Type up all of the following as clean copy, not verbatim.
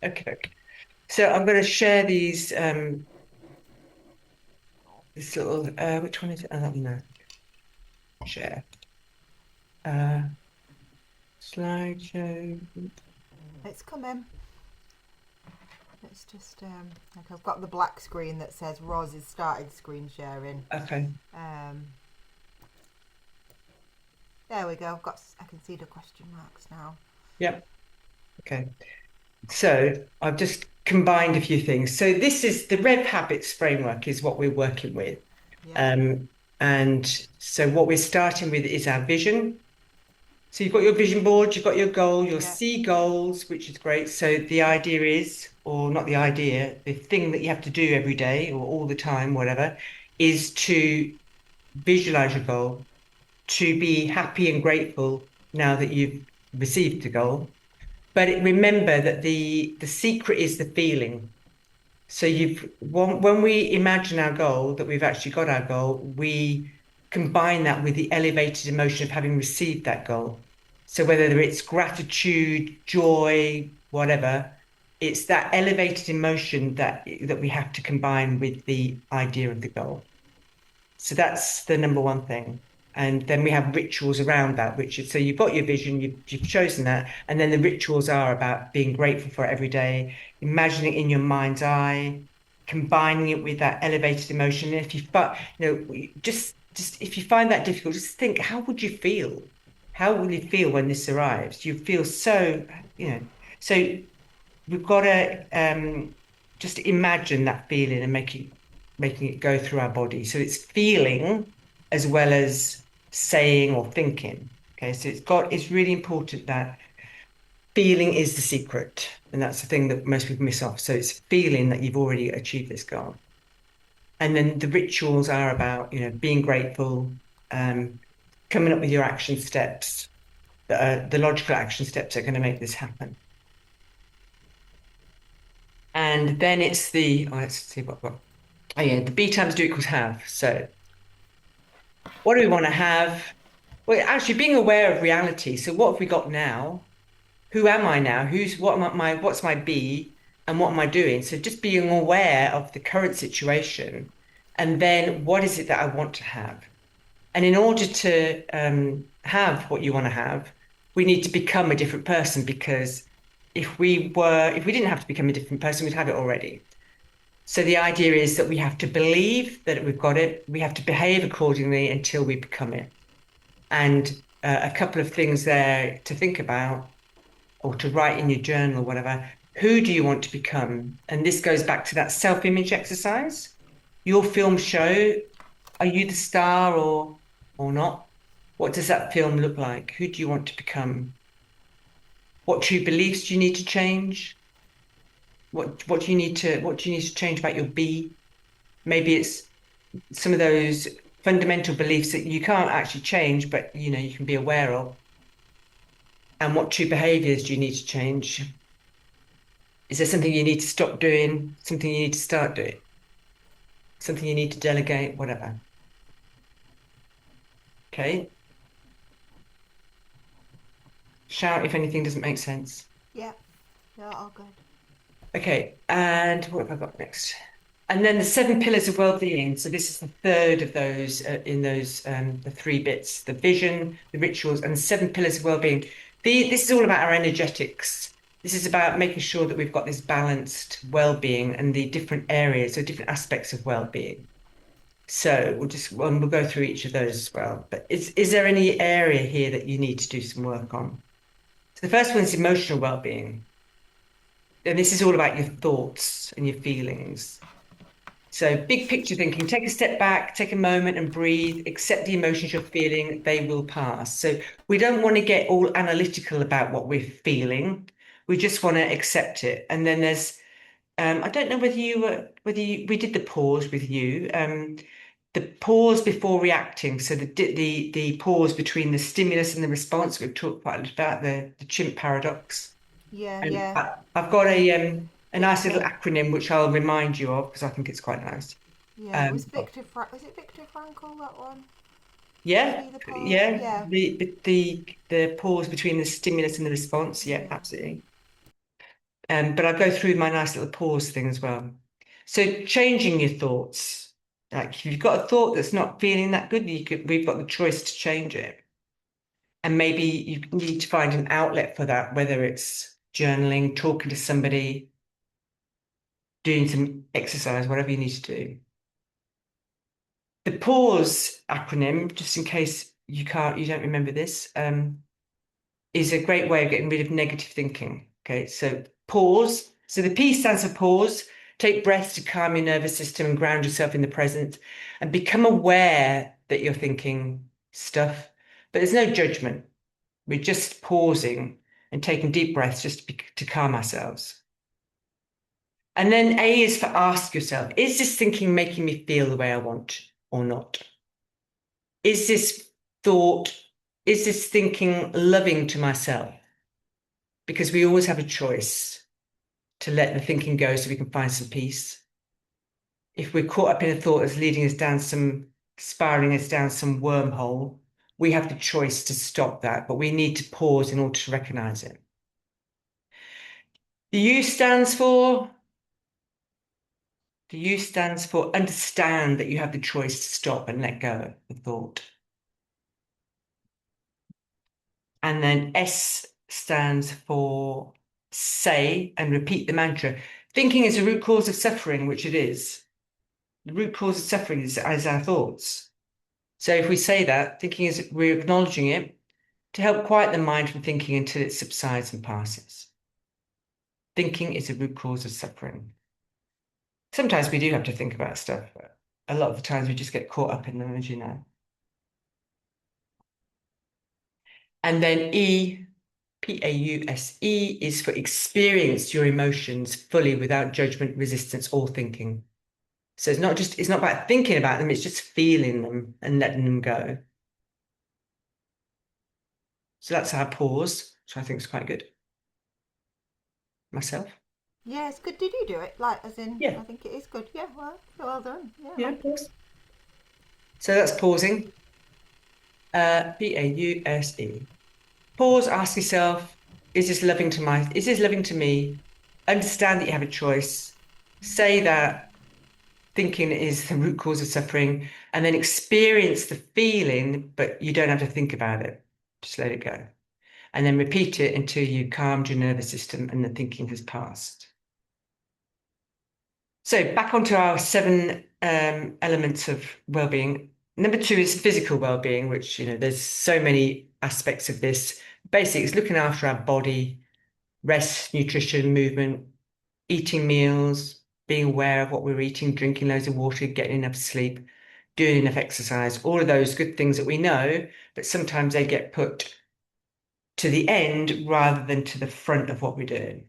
Okay. So I'm going to share these, this little, which one is it? I don't know. Share. Uh, slideshow. It's coming. It's just like I've got the black screen that says Roz has started screen sharing. Okay. Um, there we go. I can see the question marks now. Yep. Okay. So I've just combined a few things. So this is the Rev Habits framework is what we're working with. Yeah. Um, and so what we're starting with is our vision. So you've got your vision board, you've got your goal, your Yeah. C goals, which is great. So the Yeah. idea is, or not the idea, the thing that you have to do every day or all the time, whatever, is to visualize your goal, to be happy and grateful now that you've received the goal. But remember that the secret is the feeling. So when we imagine our goal, that we've actually got our goal, we combine that with the elevated emotion of having received that goal. So whether it's gratitude, joy, whatever, it's that elevated emotion that we have to combine with the idea of the goal. So that's the number one thing. And then we have rituals around that, which is so you've got your vision, you've chosen that, and then the rituals are about being grateful for it every day, imagining it in your mind's eye, combining it with that elevated emotion. And if you find, just if you find that difficult, just think, how would you feel? How will you feel when this arrives? You feel so, you know. So we've got to just imagine that feeling and making it go through our body. So it's feeling as well as saying or thinking. Okay, so it's really important that feeling is the secret. And that's the thing that most people miss off. So it's feeling that you've already achieved this goal. And then the rituals are about, being grateful, um, coming up with your action steps, the logical action steps that are going to make this happen. And then it's let's see oh yeah, the B times do equals have. So what do we want to have? Well, actually being aware of reality. So what have we got now? Who am I now? What's my B and what am I doing? So just being aware of the current situation and then what is it that I want to have? And in order to have what you want to have, we need to become a different person because if we didn't have to become a different person, we'd have it already. So the idea is that we have to believe that we've got it. We have to behave accordingly until we become it. And a couple of things there to think about or to write in your journal or whatever. Who do you want to become? And this goes back to that self-image exercise. Your film show, are you the star or not? What does that film look like? Who do you want to become? What true beliefs do you need to change? What do you need to change about your B? Maybe it's some of those fundamental beliefs that you can't actually change, but you can be aware of. And what true behaviors do you need to change? Is there something you need to stop doing? Something you need to start doing? Something you need to delegate? Whatever. Okay. Shout if anything doesn't make sense. Yeah. Yeah. All good. Okay. And what have I got next? And then the seven pillars of well-being. So this is the third of those in those the three bits: the vision, the rituals, and the seven pillars of well-being. This is all about our energetics. This is about making sure that we've got this balanced well-being and the different areas or different aspects of well-being. So we'll go through each of those as well. But is there any area here that you need to do some work on? So the first one is emotional well-being. And this is all about your thoughts and your feelings. So big picture thinking, take a step back, take a moment and breathe, accept the emotions you're feeling, they will pass. So we don't want to get all analytical about what we're feeling. We just want to accept it. And then there's, I don't know we did the pause with you, the pause before reacting. So the pause between the stimulus and the response. We've talked quite a lot about the chimp paradox. Yeah. And Yeah. I've got a nice little Victor. acronym which I'll remind you of because I think it's quite nice. Yeah. Um, Was it Victor Frankl that one? yeah, Free the pause. yeah. Yeah. The pause between the stimulus and the response. Yeah, Yeah. absolutely. But I go through my nice little pause thing as well. So changing your thoughts. Like if you've got a thought that's not feeling that good, we've got the choice to change it. And maybe you need to find an outlet for that, whether it's journaling, talking to somebody, doing some exercise, whatever you need to do. The pause acronym, just in case you don't remember this, is a great way of getting rid of negative thinking. Okay, so pause. So the P stands for pause. Take breaths to calm your nervous system and ground yourself in the present and become aware that you're thinking stuff, but there's no judgment. We're just pausing and taking deep breaths just to calm ourselves. And then A is for ask yourself, is this thinking making me feel the way I want or not? Is this thought, is this thinking loving to myself? Because we always have a choice to let the thinking go so we can find some peace. If we're caught up in a thought that's leading us down spiraling us down some wormhole, we have the choice to stop that, but we need to pause in order to recognize it. The U stands for The U stands for understand that you have the choice to stop and let go of the thought. And then S stands for say and repeat the mantra. Thinking is a root cause of suffering, which it is. The root cause of suffering is our thoughts. So if we say that, we're acknowledging it to help quiet the mind from thinking until it subsides and passes. Thinking is a root cause of suffering. Sometimes we do have to think about stuff, but a lot of the times we just get caught up in them, as you know. And then E, Pause, is for experience your emotions fully without judgment, resistance, or thinking. So it's not about thinking about them, it's just feeling them and letting them go. So that's our pause, which I think is quite good. Myself. Yeah, it's good. Did you do it? Like, as in, Yeah, I think it is good. Yeah, well done. Yeah, yeah, like it. pause. So that's pausing. Pause. Pause, ask yourself, is this loving to me? Understand that you have a choice. Say that thinking is the root cause of suffering, and then experience the feeling, but you don't have to think about it. Just let it go. And then repeat it until you calmed your nervous system and the thinking has passed. So back onto our seven elements of well-being. Number two is physical well-being, which, there's so many aspects of this. Basically, it's looking after our body, rest, nutrition, movement, eating meals, being aware of what we're eating, drinking loads of water, getting enough sleep, doing enough exercise, all of those good things that we know, but sometimes they get put to the end rather than to the front of what we're doing.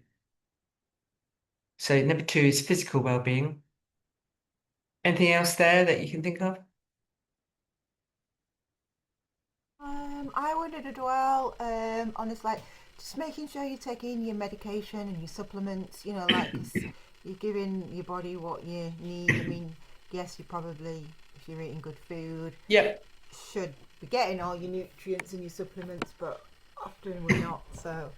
So number two is physical well-being. Anything else there that you can think of? I wondered as well, honest, like, just making sure you're taking your medication and your supplements, like, 'cause you're giving your body what you need. I mean, yes, you probably, if you're eating good food, Yep. should be getting all your nutrients and your supplements, but often we're not. So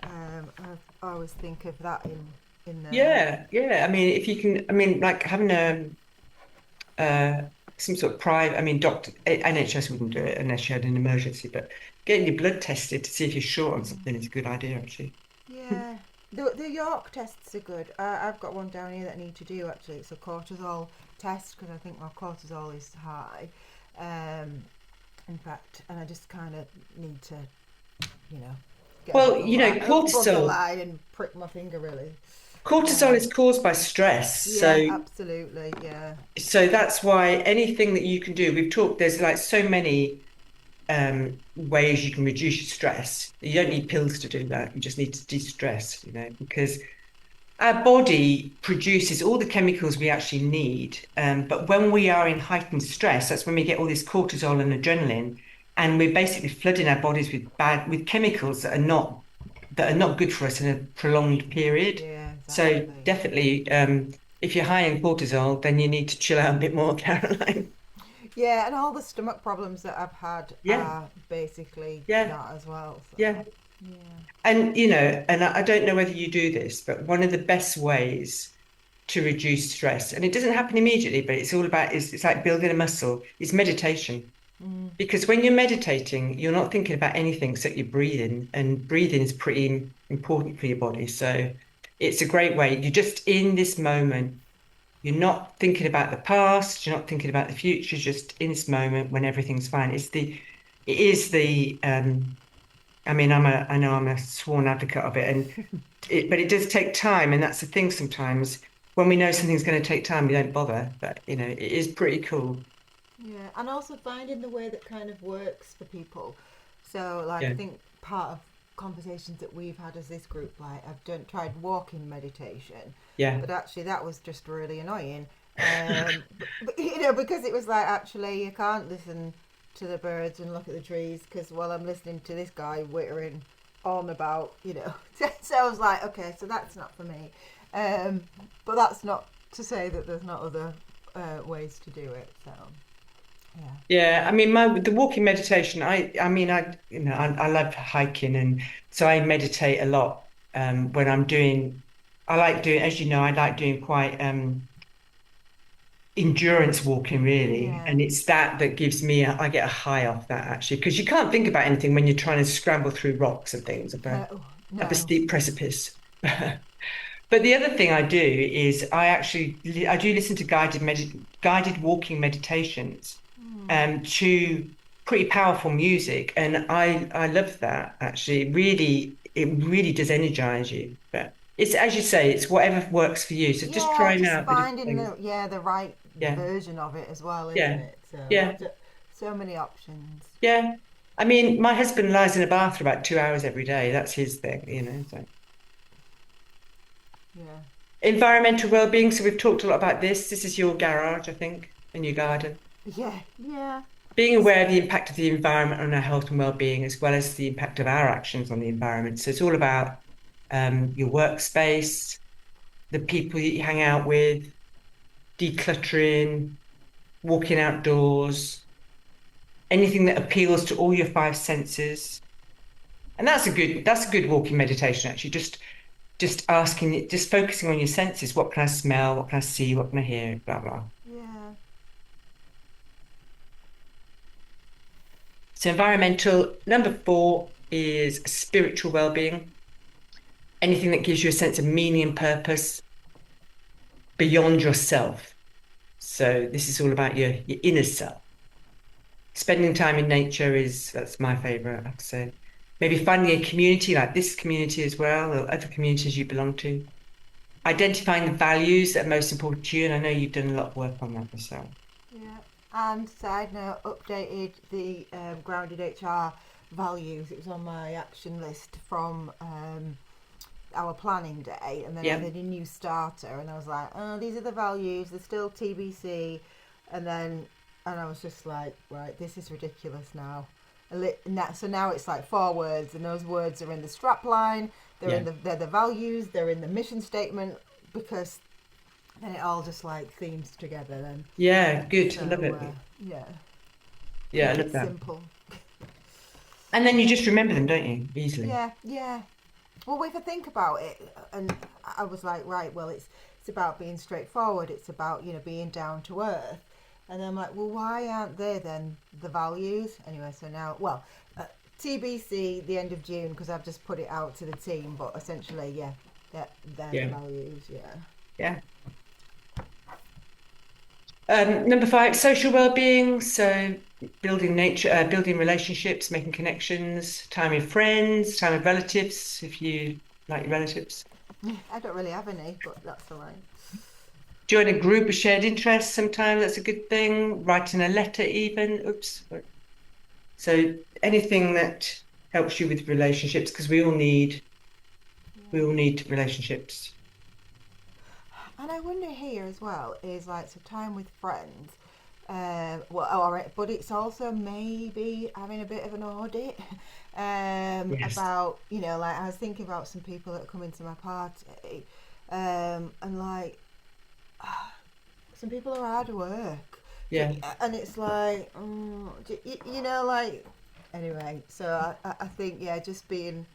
I always think of that in there. Yeah, yeah. I mean, if you can, I mean, like having uh some sort of private, I mean, NHS wouldn't do it unless you had an emergency, but getting your blood tested to see if you're short on something is a good idea, actually. Yeah, the York tests are good. I've got one down here that I need to do actually. It's a cortisol test because I think my cortisol is high. Um, in fact, and I just kind of need to, you know, get Well, above the line and prick my finger really. cortisol Um, is caused by stress. So, yeah, absolutely. Yeah, so that's why anything that you can do, there's like so many ways you can reduce your stress. You don't need pills to do that. You just need to de-stress, because our body produces all the chemicals we actually need. But when we are in heightened stress, that's when we get all this cortisol and adrenaline, and we're basically flooding our bodies with chemicals that are not good for us in a prolonged period. yeah, So exactly. definitely, if you're high in cortisol, then you need to chill out a bit more, Caroline. Yeah, and all the stomach problems that I've had Yeah, are basically yeah, that as well. So yeah. Yeah. And, and I don't know whether you do this, but one of the best ways to reduce stress, and it doesn't happen immediately, but it's all about, it's like building a muscle, is meditation. Mm. Because when you're meditating, you're not thinking about anything except your breathing, and breathing is pretty important for your body. So it's a great way. You're just in this moment. You're not thinking about the past. You're not thinking about the future. Just in this moment when everything's fine. It is the, I mean, I know I'm a sworn advocate of it, but it does take time, and that's the thing. Sometimes when we know something's going to take time, we don't bother. But it is pretty cool. Yeah, and also finding the way that kind of works for people. So, like, I Yeah, think part of conversations that we've had as this group, like, I've tried walking meditation, yeah, but actually that was just really annoying. Because it was like, actually, you can't listen to the birds and look at the trees because while I'm listening to this guy wittering on about, so I was like, okay, so that's not for me. But that's not to say that there's not other ways to do it. So yeah. yeah. I mean, the walking meditation. I mean, I love hiking, and so I meditate a lot. When I'm doing, I like doing, as you know, I like doing quite endurance walking, really, Yeah. and it's that gives me, I get a high off that actually, because you can't think about anything when you're trying to scramble through rocks and things No. up a No. steep precipice. But the other thing I do is I do listen to guided walking meditations, Hmm. to pretty powerful music, and I love that actually. It really does energize you. But it's, as you say, it's whatever works for you. So just Yeah, trying just out the different finding things. the right Yeah, version of it as well, isn't yeah, it? So yeah, so many options. yeah. I mean, my husband lies in a bath for about 2 hours every day. That's his thing. So Yeah. environmental well-being. So we've talked a lot about this. This is your garage, I think, and your garden. Yeah. Yeah. Being aware of the impact of the environment on our health and well-being, as well as the impact of our actions on the environment. So it's all about your workspace, the people that you hang out with, decluttering, walking outdoors, anything that appeals to all your five senses. And that's a good walking meditation, actually. Just asking it, just focusing on your senses. What can I smell? What can I see? What can I hear? Blah blah. Yeah. So environmental. Number four is spiritual well-being. Anything that gives you a sense of meaning and purpose beyond yourself. So this is all about your inner self. Spending time in nature that's my favorite, I have to say. Maybe finding a community like this community as well, or other communities you belong to. Identifying the values that are most important to you, and I know you've done a lot of work on that yourself. Yeah. And side note, updated the grounded HR values. It was on my action list from our planning day, and then I Yeah, did a new starter, and I was like, oh, these are the values. They're still TBC, and I was just like, right, this is ridiculous now. So now it's like 4 words, and those words are in the strap line. yeah, They're the values. They're in the mission statement because then it all just like themes together. Then yeah. Good. I love so it. yeah, Yeah, I keep it love that. simple. And then you just remember them, don't you? Easily. Yeah, yeah. Well, if I think about it, and I was like, right, well, it's about being straightforward. It's about being down to earth. And then I'm like, well, why aren't they then the values? Anyway, so now, well, TBC the end of June because I've just put it out to the team. But essentially, yeah, they're the Yeah, values. Yeah. yeah. Number five, social well-being. So building nature, building relationships, making connections, time with friends, time with relatives, if you like your relatives. I don't really have any, but that's all right. Join a group of shared interests. Sometimes that's a good thing. Writing a letter, even. Oops. So anything that helps you with relationships, because we all need relationships. And I wonder here as well is like so time with friends. Well, all right, but it's also maybe having a bit of an audit Yes. about like I was thinking about some people that come into my party, and like some people are hard work, Yeah. and it's like like anyway. So I think yeah, just being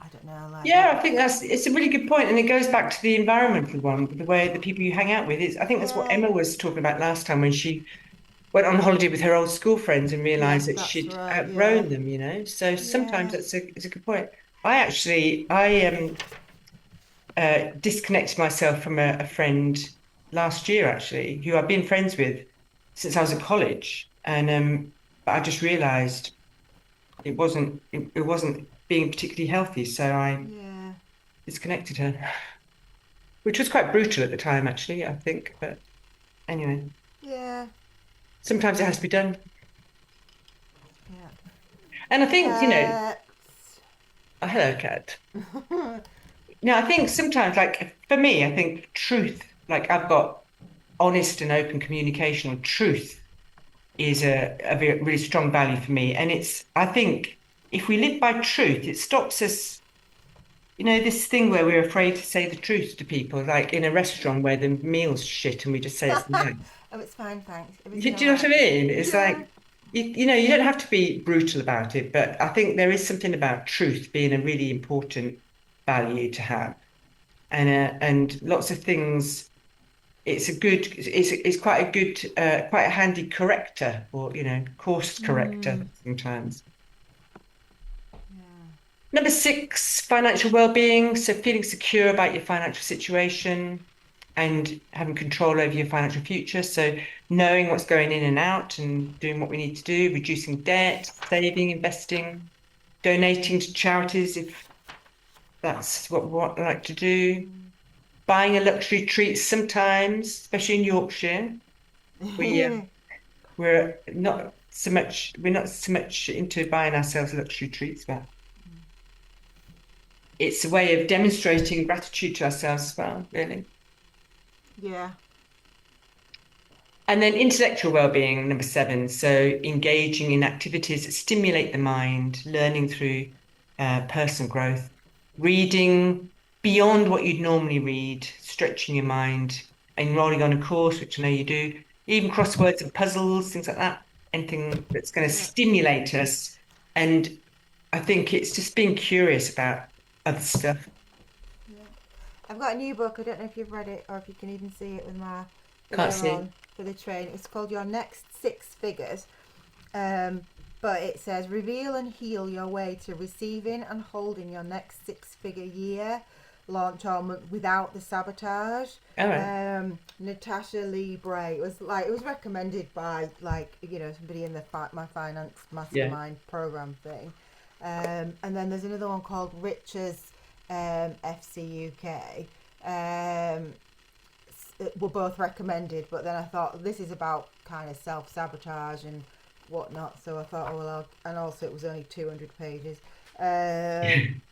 I don't know, like Yeah, what. I think it's a really good point, and it goes back to the environmental one, the way the people you hang out with is. I think that's what Yeah. Emma was talking about last time when she went on holiday with her old school friends and realized Yes, that that's she'd right. Yeah. outgrown them, So sometimes Yeah. it's a good point. I disconnected myself from a friend last year, actually, who I've been friends with since I was at college, and but I just realized it wasn't being particularly healthy, so I Yeah. disconnected her, which was quite brutal at the time, actually, I think. But anyway, Yeah. sometimes it has to be done. Yeah. And I think, Pets. oh, hello, Kat. No, I think sometimes, like for me, I think truth, like I've got honest and open communication on truth is a really strong value for me. And I think if we live by truth, it stops us, this thing where we're afraid to say the truth to people, like in a restaurant where the meal's shit and we just say it's nice. Oh, it's fine, thanks. Do Everything you know what I alright? mean? It's Yeah. like, you don't have to be brutal about it, but I think there is something about truth being a really important value to have. And lots of things, it's quite a good, quite a handy corrector or, course corrector Mm. sometimes. Yeah. Number six, financial well-being. So feeling secure about your financial situation and having control over your financial future. So knowing what's going in and out and doing what we need to do, reducing debt, saving, investing, donating to charities if that's what I like to do. Buying a luxury treat sometimes, especially in Yorkshire. We we're not so much into buying ourselves luxury treats, but it's a way of demonstrating gratitude to ourselves as well, really. Yeah. And then intellectual well-being, number seven. So engaging in activities that stimulate the mind, learning through personal growth, reading beyond what you'd normally read, stretching your mind, enrolling on a course, which I know you do, even crosswords and puzzles, things like that, anything that's going to Yeah. stimulate us. And I think it's just being curious about other stuff. Yeah. I've got a new book. I don't know if you've read it or if you can even see it with my Can't ear see. on for the train. It's called Your Next Six Figures. Um, but it says reveal and heal your way to receiving and holding your next six-figure year, launch or month without the sabotage. All right. Natasha Lee Bray. It was recommended by somebody in my finance Yeah. mastermind program thing. And then there's another one called Rich's FCUK. Were both recommended, but then I thought this is about kind of self sabotage and whatnot. So I thought, oh well, and also it was only 200 pages.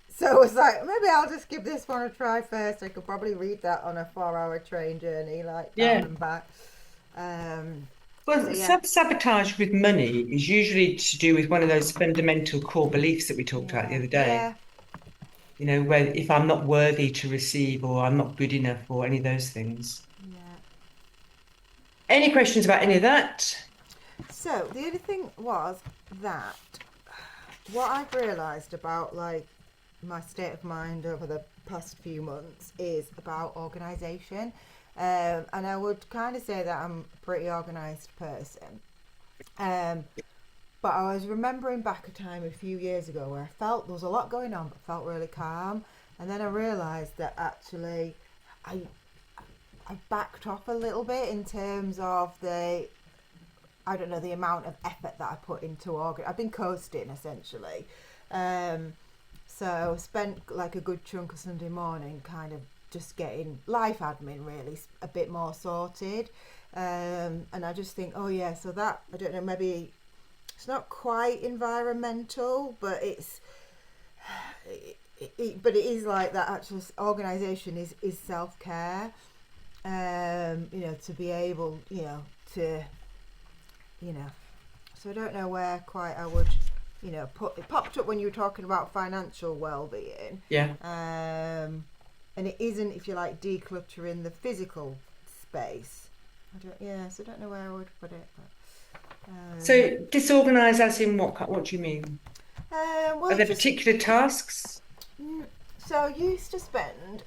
So I was like, maybe I'll just give this one a try first. I could probably read that on a 4-hour train journey, like down Yeah. and back. Um, so Well, yeah, sabotage with money is usually to do with one of those fundamental core beliefs that we talked about the yeah, other day. yeah, Where if I'm not worthy to receive or I'm not good enough or any of those things. yeah. Any questions about any of that? So the other thing was that what I've realised about my state of mind over the past few months is about organisation. And I would kind of say that I'm a pretty organised person. Um, but I was remembering back a time a few years ago where I felt there was a lot going on, but felt really calm. And then I realised that actually I I backed off a little bit in terms of I don't know, the amount of effort that I put into I've been coasting essentially. Um, so spent like a good chunk of Sunday morning kind of just getting life admin really a bit more sorted. And I just think, oh yeah, so that, I don't know, maybe it's not quite environmental, but but it is like that actual organisation is self-care. To be able, to, you know, so I don't know where quite I would, put it popped up when you were talking about financial well-being. Yeah. And it isn't, if you like, decluttering the physical space. So I don't know where I would put it. But, So disorganized as in what do you mean? Are well, there just particular tasks? Mm, So I used to spend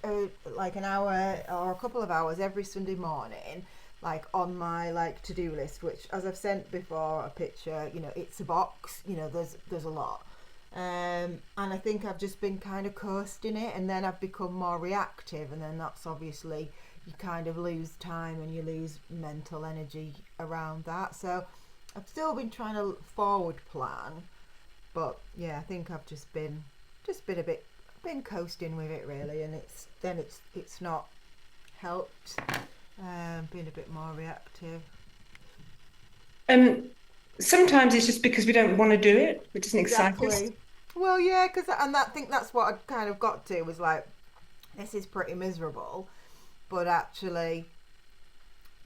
like an hour or a couple of hours every Sunday morning, like on my like to do list. Which, as I've sent before, a picture. It's a box. There's a lot, and I think I've just been kind of coasting it, and then I've become more reactive, and then that's obviously you kind of lose time and you lose mental energy around that. So I've still been trying to forward plan, but yeah, I think I've just been a bit been coasting with it really, and it's not helped. Being a bit more reactive. Um, Sometimes it's just because we don't want to do it. It doesn't excite us. Exactly. Well, yeah, because and I think that's what I kind of got to was like, this is pretty miserable, but actually,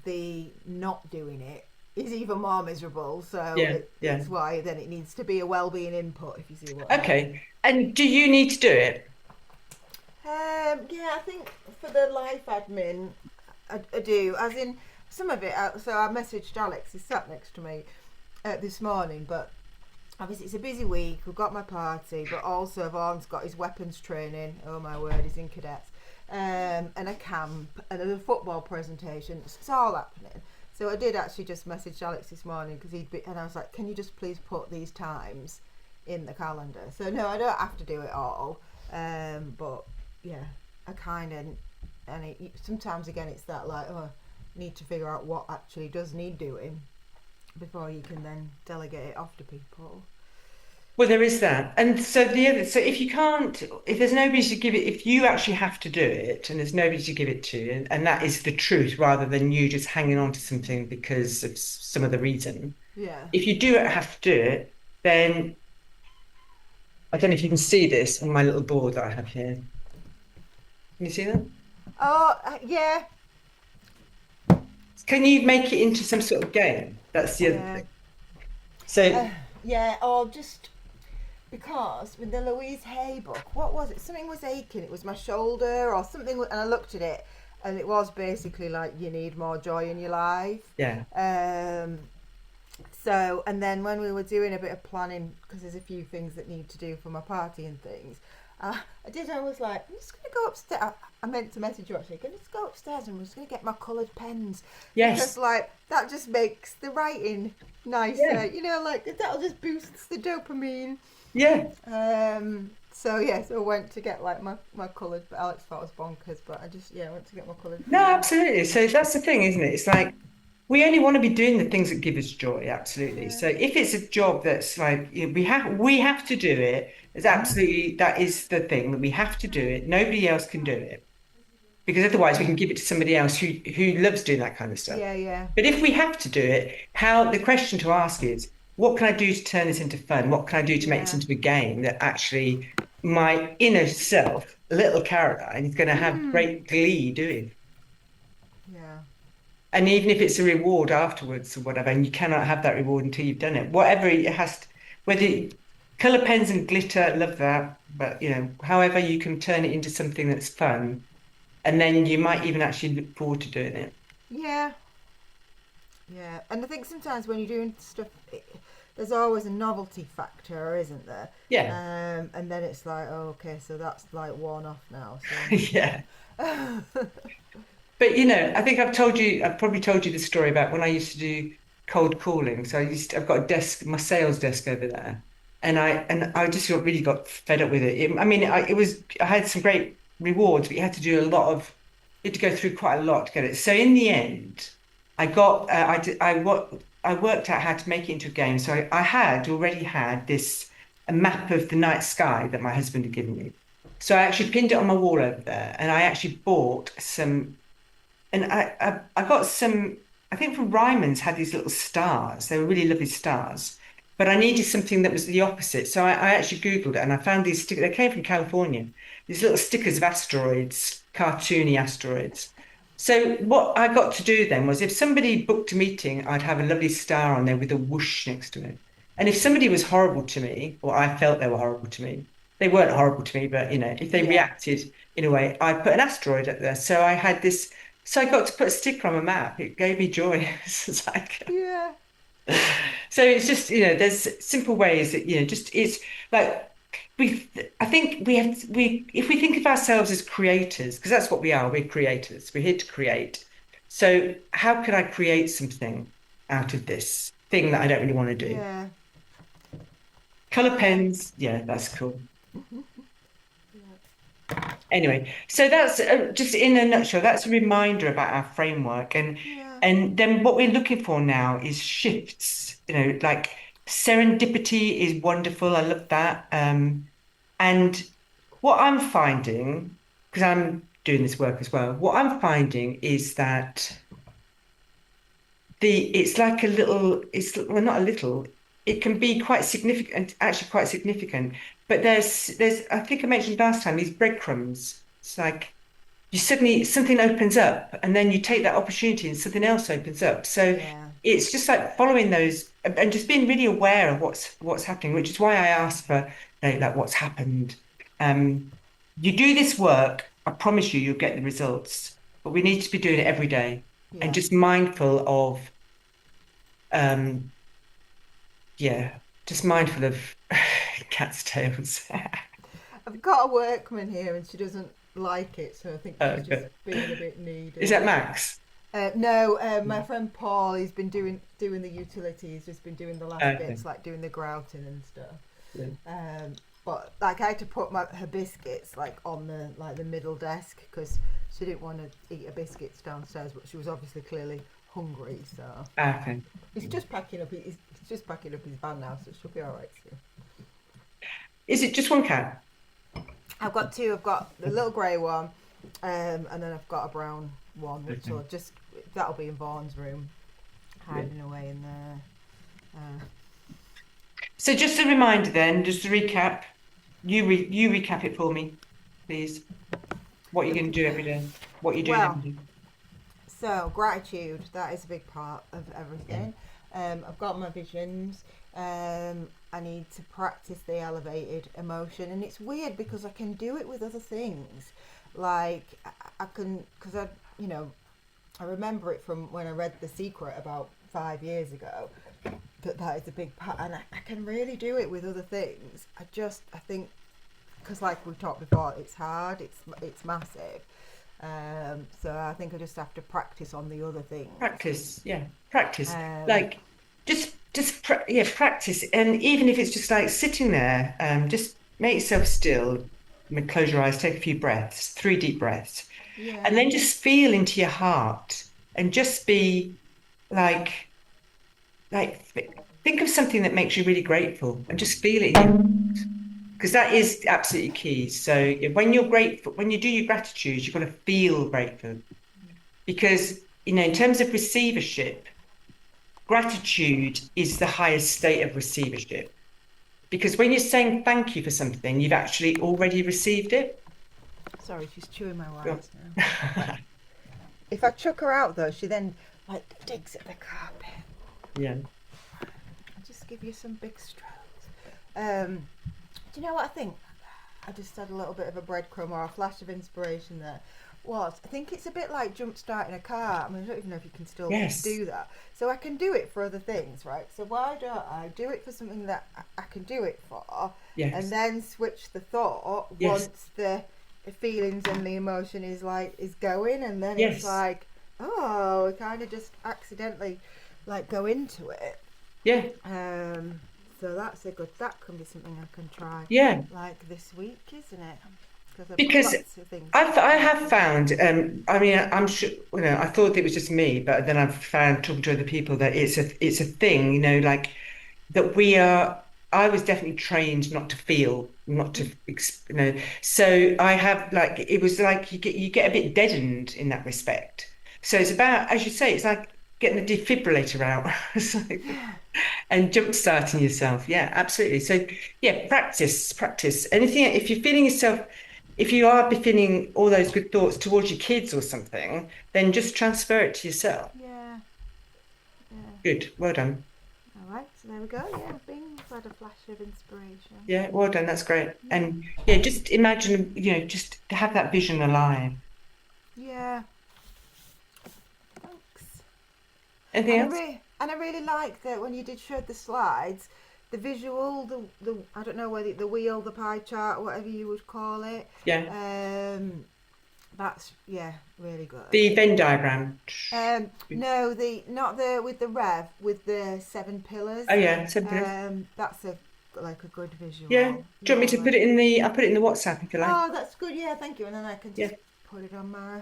the not doing it is even more miserable. So Yeah, yeah. it's why then it needs to be a well-being input, if you see what I mean. Okay. And do you need to do it? Yeah, I think for the life admin, I do. As in some of it. So I messaged Alex. He sat next to me this morning, but obviously it's a busy week. We've got my party, but also Vaughan's got his weapons training. Oh my word, he's in cadets, and a camp and a football presentation. It's all happening. So I did actually just message Alex this morning because and I was like, can you just please put these times in the calendar? So no, I don't have to do it all, but yeah, I kind of, and sometimes again it's that like, oh, need to figure out what actually does need doing before you can then delegate it off to people. Well, there is that. And so so if you can't, if there's nobody to give it, if you actually have to do it and there's nobody to give it to, and that is the truth rather than you just hanging on to something because of some other reason, Yeah. if you do have to do it, then I don't know if you can see this on my little board that I have here. Can you see that? Oh, yeah, Can you make it into some sort of game? That's the other yeah, thing. So, uh, yeah. Or just because with the Louise Hay book, what was it? Something was aching. It was my shoulder or something, and I looked at it, and it was basically like you need more joy in your life. yeah. Um, So, and then when we were doing a bit of planning, because there's a few things that need to do for my party and things, I was like, I'm just going to go upstairs. I meant to message you actually. Can I just go upstairs and I'm just going to get my coloured pens because, Yes. like, that just makes the writing Yeah. nicer. Like, that'll just boost the dopamine. Yeah. So, yeah, so I went to get, like, my coloured, but Alex thought it was bonkers, but I went to get my coloured No, pens. absolutely. So that's the thing, isn't it? It's like we only want to be doing the things that give us joy, absolutely. Yeah. So if it's a job that's like we have to do it, it's absolutely that is the thing that we have to do it. Nobody else can do it because otherwise we can give it to somebody else who loves doing that kind of stuff. Yeah, yeah, But if we have to do it, how the question to ask is, what can I do to turn this into fun? What can I do to make this yeah. into a game that actually my inner self, little Caroline, is going to have great glee doing? Yeah. And even if it's a reward afterwards or whatever, and you cannot have that reward until you've done it, whatever it has to, whether color pens and glitter, love that. But however you can turn it into something that's fun, and then you might even actually look forward to doing it. Yeah, yeah, and I think sometimes when you're doing stuff, there's always a novelty factor, isn't there? Yeah, And then it's like, oh, okay, so that's like worn off now. yeah. So, But I think I've probably told you the story about when I used to do cold calling. So I've got a desk, my sales desk over there, and I just really got fed up with it. I mean, I had some great rewards, but you had to do a lot of, you had to go through quite a lot to get it. So in the end, I got, I did, I worked out how to make it into a game. So I had already had this a map of the night sky that my husband had given me. So I actually pinned it on my wall over there, and I actually bought some and I got some, I think from Ryman's had these little stars. They were really lovely stars. But I needed something that was the opposite. So I actually Googled it and I found these stickers. They came from California, these little stickers of asteroids, cartoony asteroids. So what I got to do then was if somebody booked a meeting, I'd have a lovely star on there with a whoosh next to it. And if somebody was horrible to me, or I felt they were horrible to me, they weren't horrible to me, but if they yeah, reacted in a way, I put an asteroid up there. So I had this so I got to put a sticker on a map. It gave me joy. It's like, yeah, so it's just, there's simple ways that, just it's like I think if we think of ourselves as creators, because that's what we are, we're creators, we're here to create. So how can I create something out of this thing that I don't really want to do? Yeah. Color Yeah. pens, yeah, that's cool. Yeah. Anyway, so that's just in a nutshell, that's a reminder about our framework. Yeah. And then what we're looking for now is shifts, like serendipity is wonderful. I love that. And what I'm finding, because I'm doing this work as well, what I'm finding is that it's like a little, it's well, not a little, it can be quite significant, actually quite significant. But there's I think I mentioned last time, these breadcrumbs. It's like you suddenly something opens up and then you take that opportunity and something else opens up. So Yeah. it's just like following those and just being really aware of what's happening, which is why I asked for like what's happened. Um, you do this work, I promise you, you'll get the results, but we need to be doing it every day and Yeah. just mindful of um, yeah, just mindful of cat's tails. I've got a workman here and she doesn't like it, so I think she's just Okay. being a bit Is needy. that Max? No, my friend Paul, he's been doing the utilities. He's just been doing the last Okay. bits, like doing the grouting and stuff. Yeah. But like I had to put her biscuits like on the middle desk because she didn't want to eat her biscuits downstairs, but she was obviously clearly hungry. So Okay. he's just packing up. He's just packing up his van now, so it should be all right soon. Is it just one cat? I've got two. I've got the little grey one, and then I've got a brown one, which Okay. will just that'll be in Vaughn's room, Yeah. hiding away in there. So just a reminder then, just to recap, you recap it for me, please. What you're going to do every day, what you're doing every Well, day. so gratitude, that is a big part of Yeah. everything. I've got my visions. I need to practice the elevated emotion, and it's weird because I can do it with other things. Like I can, because I remember it from when I read The Secret about 5 years ago. That is a big part, and I can really do it with other things. I think because like we talked before, it's hard, it's massive. So I think I just have to practice on the other things. Practice, yeah, practice. Um, Like yeah, practice. And even if it's just like sitting there, just make yourself still, close your eyes, take a few breaths, 3 deep breaths, and yeah, then just feel into your heart and just be like, think of something that makes you really grateful and just feel it in your, because that is absolutely key. So when you're grateful, when you do your gratitude, you've got to feel grateful because, in terms of receivership, gratitude is the highest state of receivership. Because when you're saying thank you for something, you've actually already received it. sorry, she's chewing my Go wires now. on. If I chuck her out though, she then like digs at the carpet. Yeah. I'll just give you some big strokes. Do you know what I think? I just had a little bit of a breadcrumb or a flash of inspiration there. I think it's a bit like jump starting a car. I mean, I don't even know if you can still Yes. do that. So I can do it for other things, right? So why don't I do it for something that I can do it for, and Yes. then switch the thought Yes. once the feelings and the emotion is going, and then it's Yes. like, oh, we kind of just accidentally like go into it. Yeah. So that's a good. That can be something I can try, Yeah. like this week, isn't it? Because I've got Because lots of things I to have do. found, I mean, I'm sure, I thought it was just me, but then I've found talking to other people that it's a thing, like that I was definitely trained not to feel, not to, so I have like, it was like you get a bit deadened in that respect. So it's about, as you say, it's like getting the defibrillator out. It's like, Yeah, and jump starting yourself. Yeah, absolutely. So yeah, practice. Anything, if you're feeling yourself, if you are feeling all those good thoughts towards your kids or something, then just transfer it to yourself. yeah, yeah. Good. Well done. All right, so there we go. Yeah, Bing's had a flash of inspiration. Yeah, well done. That's great. Yeah, And yeah, just imagine, just to have that vision alive. yeah. Thanks. Anything else? And I really like that when you did show the slides. the visual, the I don't know whether the wheel, the pie chart, whatever you would call it. Yeah. Um, that's yeah, really good. The Venn diagram. No, the not the with the rev with the seven pillars. Oh yeah, simple. That's a like a good Yeah. visual. Do you want Yeah, me to put like it in the? I'll put it in the WhatsApp if you like. oh, that's good. Yeah, thank you. And then I can Yeah. just put it on my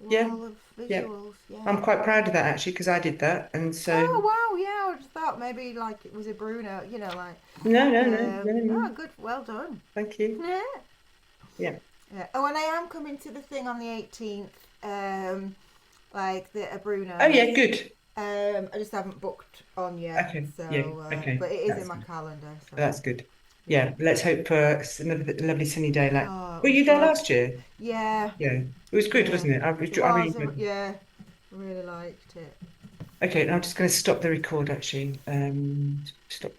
Yeah. wall of Yeah. visuals. Yeah. I'm quite proud of that actually because I did that, and so Oh wow, yeah. I just thought maybe like it was a Bruno, like no, no, no, no, no. no, good, well done. Thank you. Yeah. Yeah. Yeah. Oh, and I am coming to the thing on the 18th. Like the Oh Bruno's. yeah, good. I just haven't booked on yet, Okay. Yeah. so Okay. but it is in That's my good. calendar. So That's good. yeah. Yeah. Let's hope for another lovely sunny day. Like, Oh, it were was you there good. last year? Yeah, Yeah. It was good, yeah. wasn't it? It I was. really enjoyed Yeah, really liked it. it. Okay, I'm just going to stop the record actually. Stop.